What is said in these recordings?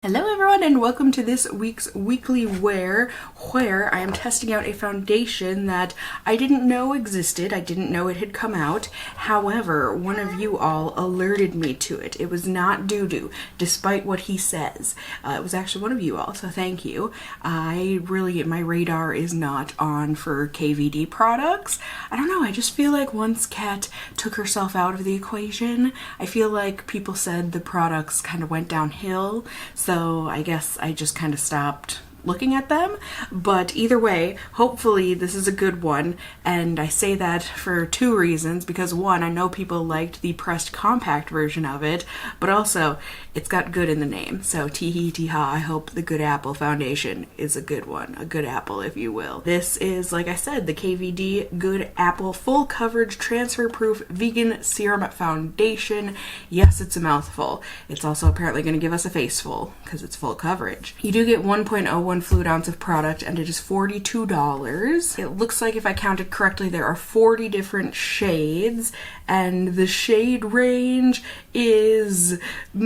Hello everyone and welcome to this week's weekly wear where I am testing out a foundation that I didn't know existed. I didn't know it had come out. However, one of you all alerted me to it. It was not Doo-Doo, despite what he says. It was actually one of you all, so thank you. My radar is not on for KVD products. I don't know, I just feel like once Kat took herself out of the equation, I feel like people said the products kind of went downhill. So I guess I just kind of stopped looking at them, but either way, hopefully this is a good one, and I say that for two reasons, because one, I know people liked the pressed compact version of it, but also it's got good in the name, so tee tee ha, I hope the Good Apple foundation is a good one, a good apple if you will. This is, like I said, the KVD Good Apple Full Coverage Transfer Proof Vegan Serum Foundation. Yes, it's a mouthful. It's also apparently going to give us a face full, because it's full coverage. You do get 1.01 fluid ounce of product, and it is $42. It looks like, if I counted correctly, there are 40 different shades, and the shade range is, I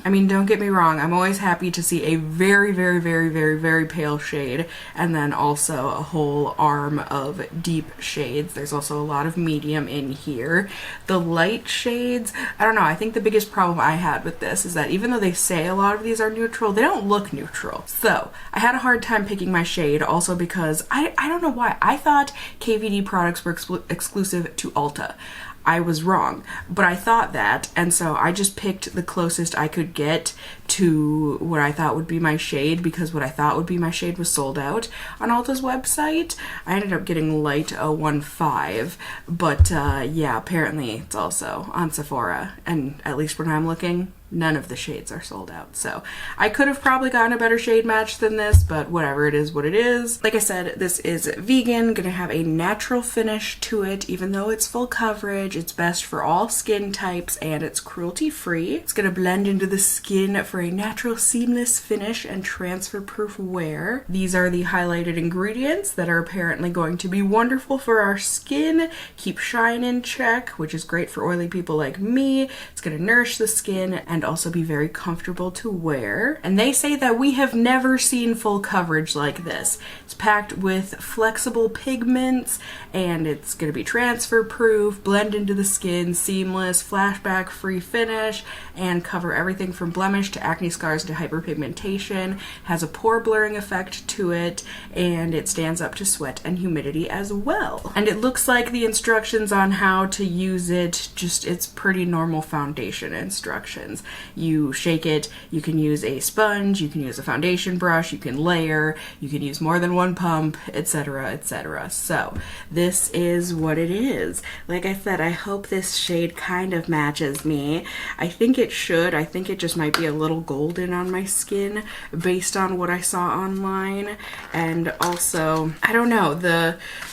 mean, don't get me wrong, I'm always happy to see a very pale shade, and then also a whole arm of deep shades. There's also a lot of medium in here. The light shades, I don't know, I think the biggest problem I had with this is that even though they say a lot of these are neutral, they don't look neutral. So I had a hard time picking my shade, also because I don't know why. I thought KVD products were exclusive to Ulta. I was wrong, but I thought that, and so I just picked the closest I could get to what I thought would be my shade, because what I thought would be my shade was sold out on Ulta's website. I ended up getting light 015, but yeah, apparently it's also on Sephora, and at least when I'm looking, none of the shades are sold out. So I could have probably gotten a better shade match than this, but whatever, it is what it is. Like I said, this is vegan, gonna have a natural finish to it. Even though it's full coverage, it's best for all skin types, and it's cruelty free. It's gonna blend into the skin for a natural seamless finish and transfer proof wear. These are the highlighted ingredients that are apparently going to be wonderful for our skin. Keep shine in check, which is great for oily people like me. It's gonna nourish the skin and also be very comfortable to wear. And they say that we have never seen full coverage like this. It's packed with flexible pigments, and it's going to be transfer proof, blend into the skin, seamless, flashback free finish, and cover everything from blemish to acne scars to hyperpigmentation. Has a pore blurring effect to it, and it stands up to sweat and humidity as well. And it looks like the instructions on how to use it, it's pretty normal foundation instructions. You shake it, you can use a sponge, you can use a foundation brush, you can layer, you can use more than one pump, etc, etc. So this is what it is. Like I said, I hope this shade kind of matches me. I think it should. I think it just might be a little golden on my skin based on what I saw online. And also, I don't know,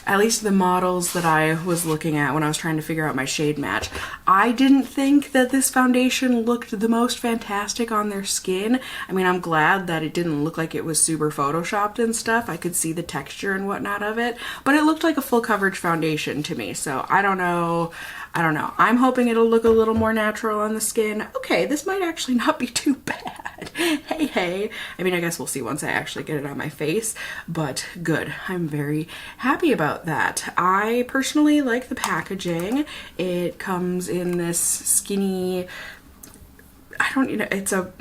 at least the models that I was looking at when I was trying to figure out my shade match, I didn't think that this foundation looked the most fantastic on their skin. I mean, I'm glad that it didn't look like it was super photoshopped and stuff. I could see the texture and whatnot of it, but it looked like a full coverage foundation to me. So I don't know. I'm hoping it'll look a little more natural on the skin. Okay, this might actually not be too bad. Hey. I mean, I guess we'll see once I actually get it on my face, but good. I'm very happy about that. I personally like the packaging. It comes in this skinny, it's a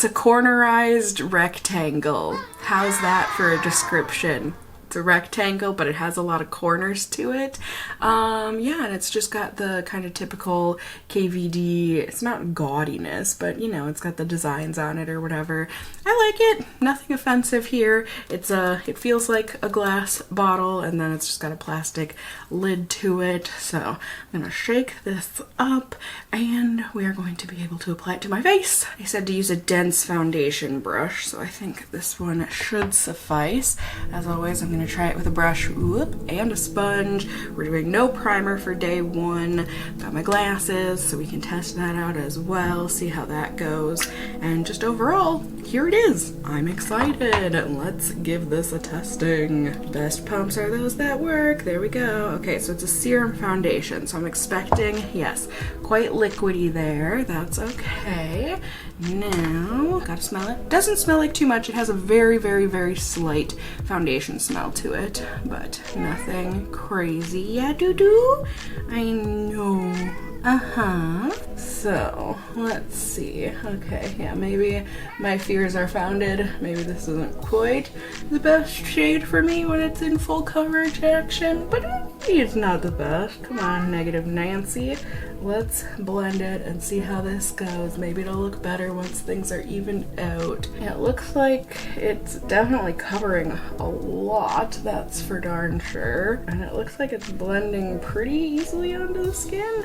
cornerized rectangle. How's that for a description? It's a rectangle, but it has a lot of corners to it. Yeah, and it's just got the kind of typical KVD, it's not gaudiness, but it's got the designs on it or whatever. I like it. Nothing offensive here. It feels like a glass bottle, and then it's just got a plastic lid to it. So I'm gonna shake this up, and we are going to be able to apply it to my face. I said to use a dense foundation brush, so I think this one should suffice. As always, I'm gonna gonna try it with a brush and a sponge. We're doing no primer for day one. Got my glasses so we can test that out as well, see how that goes. And just overall, here it is. I'm excited. Let's give this a testing. Best pumps are those that work. There we go. Okay, so it's a serum foundation. So I'm expecting, yes, quite liquidy there. That's okay. Now, gotta smell it. Doesn't smell like too much. It has a very, very, very slight foundation smell to it, but nothing crazy. Yeah, doo-doo. I know. So, let's see. Okay, yeah, maybe my fears are founded. Maybe this isn't quite the best shade for me when it's in full coverage action, but it's not the best. Come on, Negative Nancy. Let's blend it and see how this goes. Maybe it'll look better once things are evened out. Yeah, it looks like it's definitely covering a lot, that's for darn sure. And it looks like it's blending pretty easily onto the skin.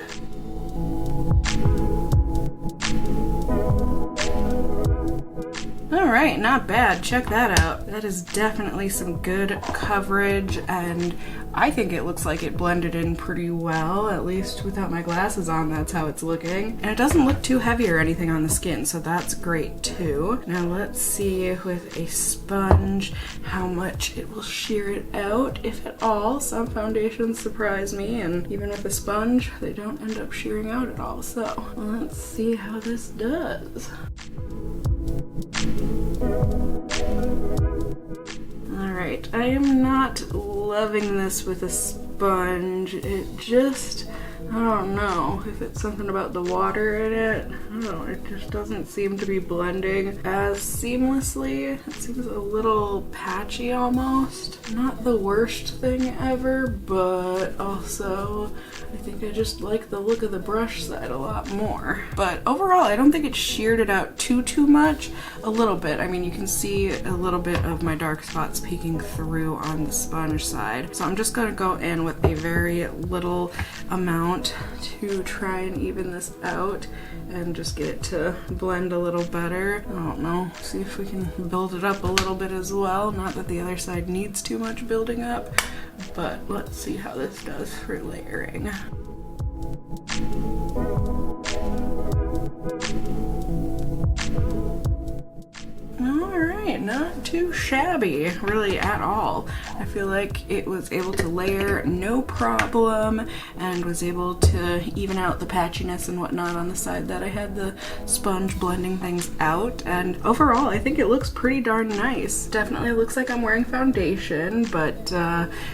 All right, not bad. Check that out. That is definitely some good coverage, and I think it looks like it blended in pretty well, at least without my glasses on, that's how it's looking. And it doesn't look too heavy or anything on the skin, so that's great too. Now let's see with a sponge how much it will sheer it out, if at all. Some foundations surprise me, and even with a sponge, they don't end up shearing out at all. So let's see how this does. Alright, I am not loving this with a sponge. It just, I don't know if it's something about the water in it. I don't know, it just doesn't seem to be blending as seamlessly. It seems a little patchy almost. Not the worst thing ever, but also I think I just like the look of the brush side a lot more. But overall, I don't think it sheared it out too much. A little bit. I mean, you can see a little bit of my dark spots peeking through on the sponge side. So I'm just gonna go in with a very little amount to try and even this out and just get it to blend a little better. I don't know, see if we can build it up a little bit as well. Not that the other side needs too much building up, but let's see how this does for layering. Alright, not too shabby, really, at all. I feel like it was able to layer no problem and was able to even out the patchiness and whatnot on the side that I had the sponge blending things out. And overall, I think it looks pretty darn nice. Definitely looks like I'm wearing foundation, but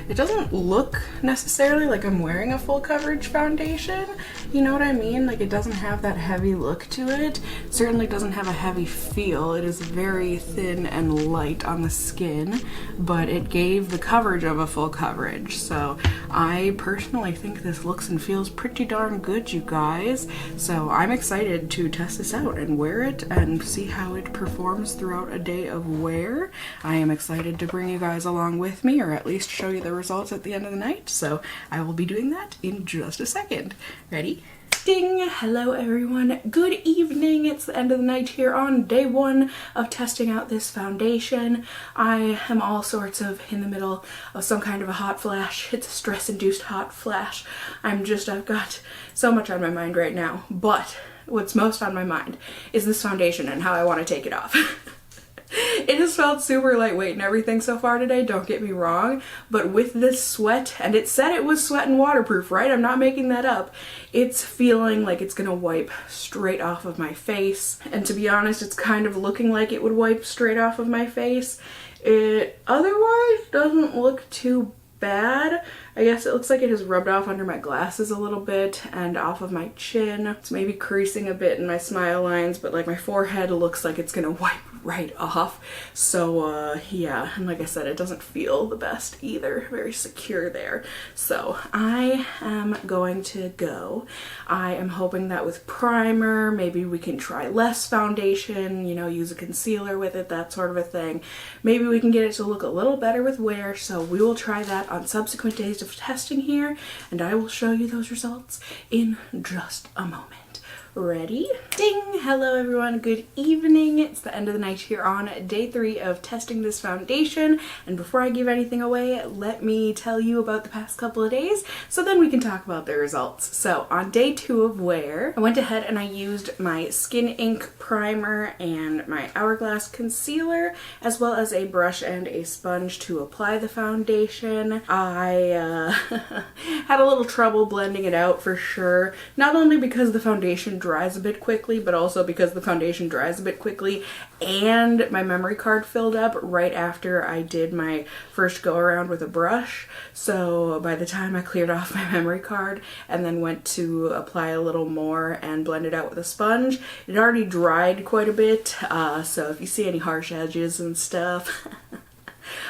it doesn't look necessarily like I'm wearing a full coverage foundation. You know what I mean? Like, it doesn't have that heavy look to it. It certainly doesn't have a heavy feel. It is very thin and light on the skin, but it gave the coverage of a full coverage. So I personally think this looks and feels pretty darn good, you guys. So I'm excited to test this out and wear it and see how it performs throughout a day of wear. I am excited to bring you guys along with me, or at least show you the results at the end of the night. So I will be doing that in just a second. Ready? Ding! Hello everyone, good evening. It's the end of the night here on day one of testing out this foundation. I am all sorts of in the middle of some kind of a hot flash. It's a stress-induced hot flash. I've got so much on my mind right now, but what's most on my mind is this foundation and how I want to take it off. It has felt super lightweight and everything so far today, don't get me wrong, but with this sweat, and it said it was sweat and waterproof, right? I'm not making that up. It's feeling like it's gonna wipe straight off of my face, and to be honest, it's kind of looking like it would wipe straight off of my face. It otherwise doesn't look too bad. I guess it looks like it has rubbed off under my glasses a little bit and off of my chin. It's maybe creasing a bit in my smile lines, but like my forehead looks like it's gonna wipe right off. So yeah, and like I said, it doesn't feel the best either. Very secure there. So I am going to go. I am hoping that with primer, maybe we can try less foundation, you know, use a concealer with it, that sort of a thing. Maybe we can get it to look a little better with wear, so we will try that on subsequent days of testing here, and I will show you those results in just a moment. Ready? Ding! Hello everyone, good evening. It's the end of the night here on day 3 of testing this foundation, and before I give anything away, let me tell you about the past couple of days so then we can talk about the results. So on day 2 of wear, I went ahead and I used my Skin Ink primer and my Hourglass concealer, as well as a brush and a sponge to apply the foundation. I had a little trouble blending it out for sure, not only because the foundation dries a bit quickly, but also because the foundation dries a bit quickly and my memory card filled up right after I did my first go around with a brush. So by the time I cleared off my memory card and then went to apply a little more and blend it out with a sponge, it already dried quite a bit. So if you see any harsh edges and stuff,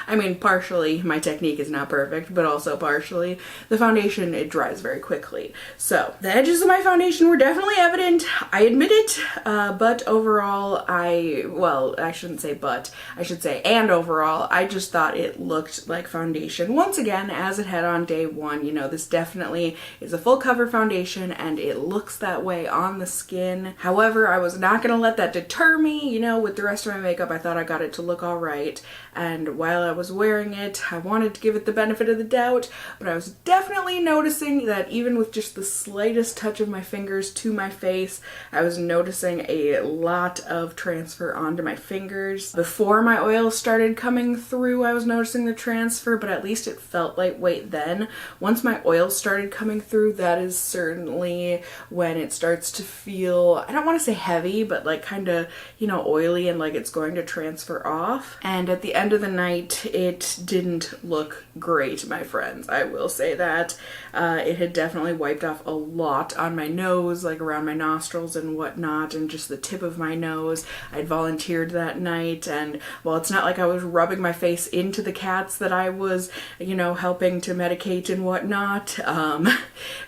I mean, partially my technique is not perfect, but also partially the foundation, it dries very quickly. So the edges of my foundation were definitely evident, I admit it, but overall I shouldn't say but, I should say and overall, I just thought it looked like foundation once again as it had on day 1. You know, this definitely is a full cover foundation and it looks that way on the skin. However, I was not going to let that deter me. You know, with the rest of my makeup, I thought I got it to look all right, and while I was wearing it, I wanted to give it the benefit of the doubt, but I was definitely noticing that even with just the slightest touch of my fingers to my face, I was noticing a lot of transfer onto my fingers. Before my oil started coming through, I was noticing the transfer, but at least it felt lightweight then. Once my oil started coming through, that is certainly when it starts to feel, I don't want to say heavy, but like kind of, you know, oily and like it's going to transfer off. And at the end of the night, it didn't look great, my friends. I will say that. It had definitely wiped off a lot on my nose, like around my nostrils and whatnot, and just the tip of my nose. I'd volunteered that night, and while it's not like I was rubbing my face into the cats that I was, you know, helping to medicate and whatnot,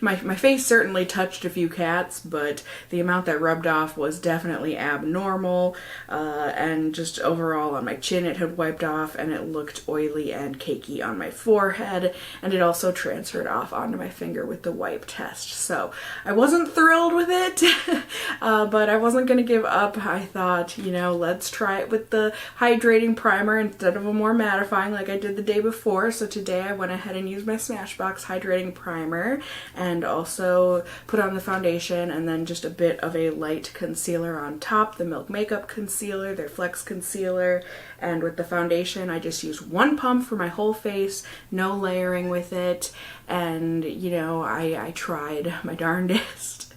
my face certainly touched a few cats, but the amount that rubbed off was definitely abnormal, and just overall on my chin it had wiped off, and it looked oily and cakey on my forehead, and it also transferred off onto my finger with the wipe test. So I wasn't thrilled with it, but I wasn't going to give up. I thought, you know, let's try it with the hydrating primer instead of a more mattifying like I did the day before. So today I went ahead and used my Smashbox hydrating primer and also put on the foundation and then just a bit of a light concealer on top, the Milk Makeup concealer, their Flex concealer. And with the foundation, I just used one pump for my whole face, no layering with it, and you know, I tried my darndest.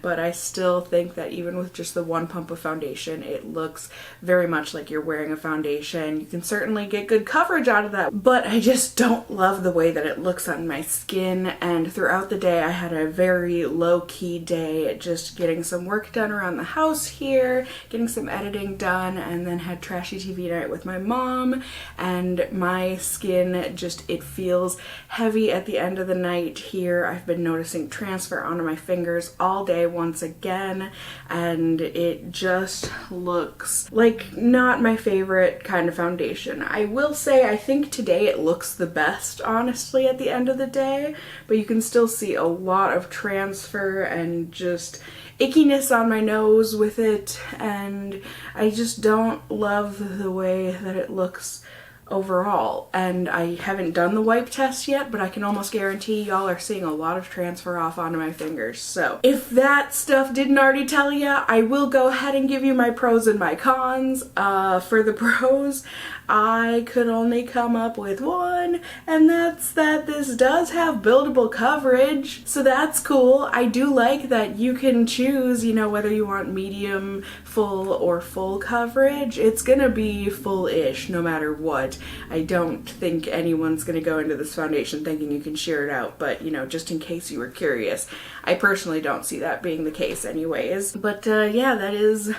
But I still think that even with just the one pump of foundation, it looks very much like you're wearing a foundation. You can certainly get good coverage out of that, but I just don't love the way that it looks on my skin. And throughout the day, I had a very low-key day, just getting some work done around the house here, getting some editing done, and then had trashy TV night with my mom. And my skin just, it feels heavy at the end of the night here. I've been noticing transfer onto my fingers all day once again, and it just looks like not my favorite kind of foundation. I will say I think today it looks the best, honestly, at the end of the day, but you can still see a lot of transfer and just ickiness on my nose with it, and I just don't love the way that it looks overall. And I haven't done the wipe test yet, but I can almost guarantee y'all are seeing a lot of transfer off onto my fingers. So if that stuff didn't already tell ya, I will go ahead and give you my pros and my cons. For the pros, I could only come up with one, and that's that this does have buildable coverage, so that's cool. I do like that you can choose, you know, whether you want medium, full, or full coverage. It's gonna be full-ish no matter what. I don't think anyone's gonna go into this foundation thinking you can sheer it out, but you know, just in case you were curious, I personally don't see that being the case anyways. But yeah, that is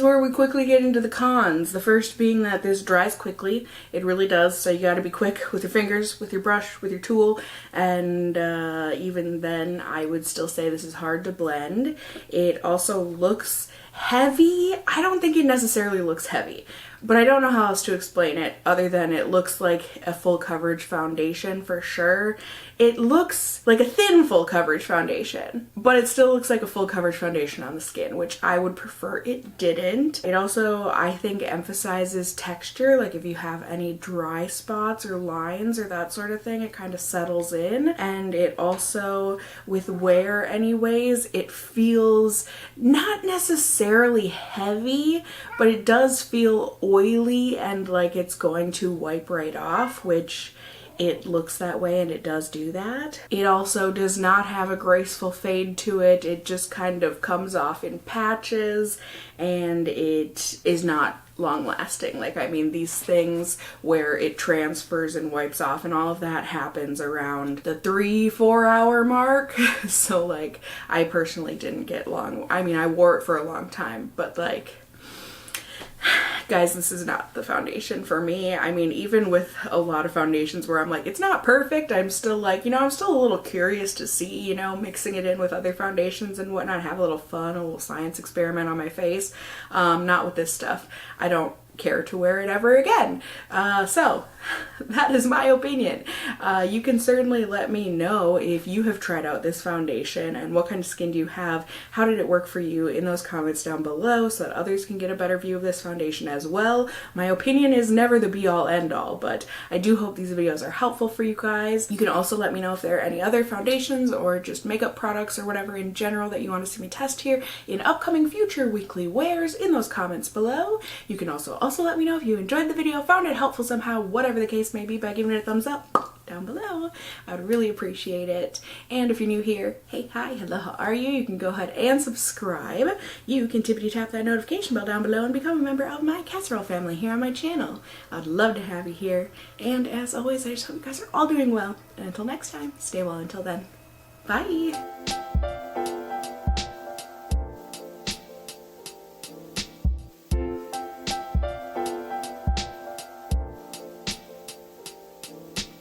where we quickly get into the cons. The first being that this dries quickly. It really does, so you gotta be quick with your fingers, with your brush, with your tool, and even then I would still say this is hard to blend. It also looks Heavy, I don't think it necessarily looks heavy, but I don't know how else to explain it other than it looks like a full coverage foundation for sure. It looks like a thin full coverage foundation, but it still looks like a full coverage foundation on the skin, which I would prefer it didn't. It also, I think, emphasizes texture. Like if you have any dry spots or lines or that sort of thing, it kind of settles in. And it also, with wear anyways, it feels not necessarily heavy, but it does feel oily and like it's going to wipe right off, which it looks that way and it does do that. It also does not have a graceful fade to it. It just kind of comes off in patches and it is not long lasting. Like, I mean, these things where it transfers and wipes off and all of that happens around the 3-4 hour mark. So like, I personally didn't get long. I mean, I wore it for a long time, but like, guys, this is not the foundation for me. I mean, even with a lot of foundations where I'm like, it's not perfect, I'm still like, you know, I'm still a little curious to see, you know, mixing it in with other foundations and whatnot, have a little fun, a little science experiment on my face. Not with this stuff. I don't care to wear it ever again. So that is my opinion. You can certainly let me know if you have tried out this foundation and what kind of skin do you have, how did it work for you, in those comments down below so that others can get a better view of this foundation as well. My opinion is never the be all end all, but I do hope these videos are helpful for you guys. You can also let me know if there are any other foundations or just makeup products or whatever in general that you want to see me test here in upcoming future weekly wears in those comments below. You can also let me know if you enjoyed the video, found it helpful somehow, whatever the case may be, by giving it a thumbs up down below. I would really appreciate it. And if you're new here, hey, hi, hello, how are you? You can go ahead and subscribe. You can tippity tap that notification bell down below and become a member of my casserole family here on my channel. I'd love to have you here. And as always, I just hope you guys are all doing well. And until next time, stay well until then. Bye!